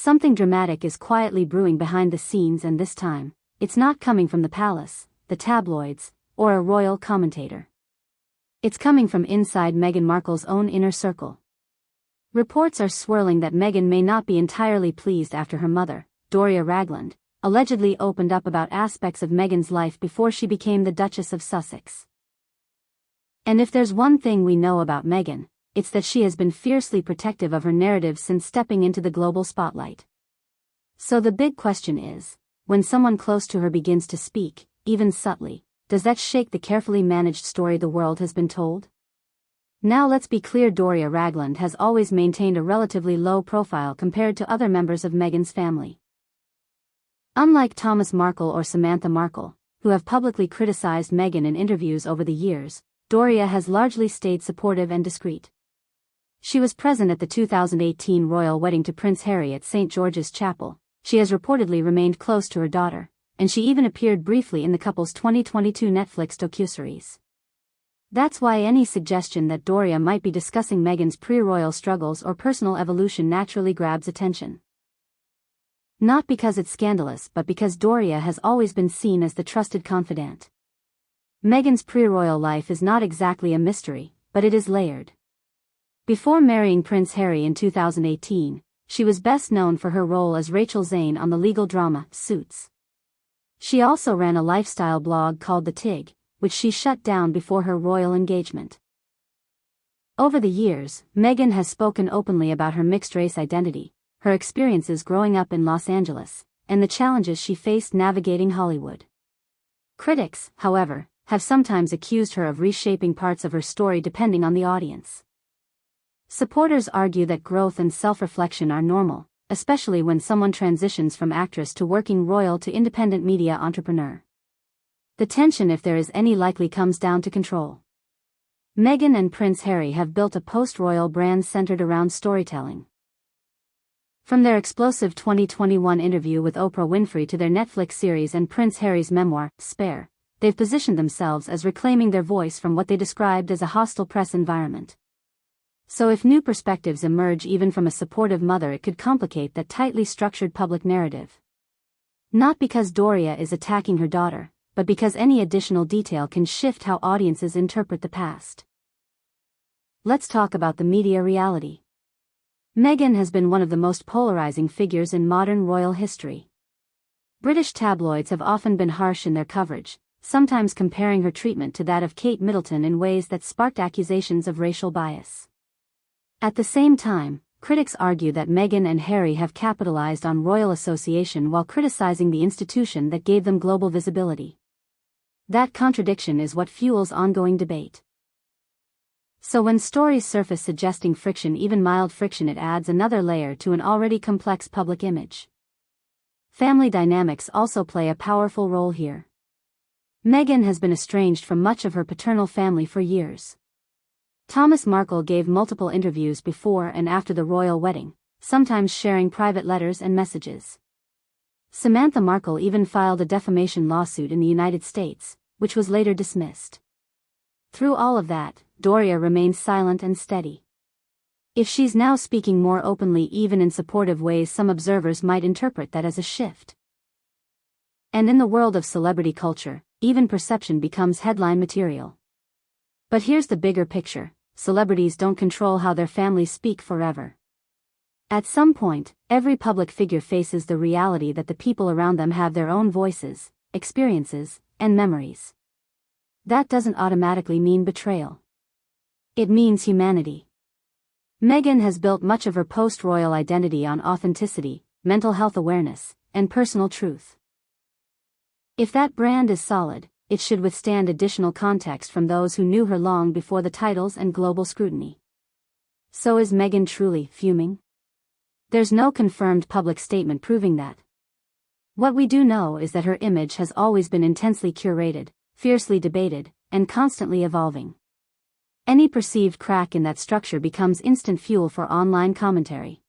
Something dramatic is quietly brewing behind the scenes, and this time, it's not coming from the palace, the tabloids, or a royal commentator. It's coming from inside Meghan Markle's own inner circle. Reports are swirling that Meghan may not be entirely pleased after her mother, Doria Ragland, allegedly opened up about aspects of Meghan's life before she became the Duchess of Sussex. And if there's one thing we know about Meghan, it's that she has been fiercely protective of her narrative since stepping into the global spotlight. So the big question is, when someone close to her begins to speak, even subtly, does that shake the carefully managed story the world has been told? Now let's be clear, Doria Ragland has always maintained a relatively low profile compared to other members of Meghan's family. Unlike Thomas Markle or Samantha Markle, who have publicly criticized Meghan in interviews over the years, Doria has largely stayed supportive and discreet. She was present at the 2018 royal wedding to Prince Harry at St. George's Chapel. She has reportedly remained close to her daughter, and she even appeared briefly in the couple's 2022 Netflix docuseries. That's why any suggestion that Doria might be discussing Meghan's pre-royal struggles or personal evolution naturally grabs attention. Not because it's scandalous, but because Doria has always been seen as the trusted confidant. Meghan's pre-royal life is not exactly a mystery, but it is layered. Before marrying Prince Harry in 2018, she was best known for her role as Rachel Zane on the legal drama, Suits. She also ran a lifestyle blog called The Tig, which she shut down before her royal engagement. Over the years, Meghan has spoken openly about her mixed-race identity, her experiences growing up in Los Angeles, and the challenges she faced navigating Hollywood. Critics, however, have sometimes accused her of reshaping parts of her story depending on the audience. Supporters argue that growth and self-reflection are normal, especially when someone transitions from actress to working royal to independent media entrepreneur. The tension, if there is any, likely comes down to control. Meghan and Prince Harry have built a post-royal brand centered around storytelling. From their explosive 2021 interview with Oprah Winfrey to their Netflix series and Prince Harry's memoir, Spare, they've positioned themselves as reclaiming their voice from what they described as a hostile press environment. So if new perspectives emerge even from a supportive mother, it could complicate that tightly structured public narrative. Not because Doria is attacking her daughter, but because any additional detail can shift how audiences interpret the past. Let's talk about the media reality. Meghan has been one of the most polarizing figures in modern royal history. British tabloids have often been harsh in their coverage, sometimes comparing her treatment to that of Kate Middleton in ways that sparked accusations of racial bias. At the same time, critics argue that Meghan and Harry have capitalized on royal association while criticizing the institution that gave them global visibility. That contradiction is what fuels ongoing debate. So when stories surface suggesting friction, even mild friction, it adds another layer to an already complex public image. Family dynamics also play a powerful role here. Meghan has been estranged from much of her paternal family for years. Thomas Markle gave multiple interviews before and after the royal wedding, sometimes sharing private letters and messages. Samantha Markle even filed a defamation lawsuit in the United States, which was later dismissed. Through all of that, Doria remains silent and steady. If she's now speaking more openly, even in supportive ways, some observers might interpret that as a shift. And in the world of celebrity culture, even perception becomes headline material. But here's the bigger picture. Celebrities don't control how their families speak forever. At some point, every public figure faces the reality that the people around them have their own voices, experiences, and memories. That doesn't automatically mean betrayal. It means humanity. Meghan has built much of her post-royal identity on authenticity, mental health awareness, and personal truth. If that brand is solid, it should withstand additional context from those who knew her long before the titles and global scrutiny. So is Meghan truly fuming? There's no confirmed public statement proving that. What we do know is that her image has always been intensely curated, fiercely debated, and constantly evolving. Any perceived crack in that structure becomes instant fuel for online commentary.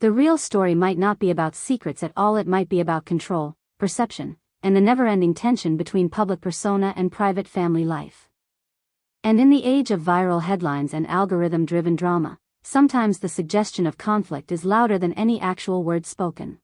The real story might not be about secrets at all, it might be about control, perception, and the never-ending tension between public persona and private family life. And in the age of viral headlines and algorithm-driven drama, sometimes the suggestion of conflict is louder than any actual word spoken.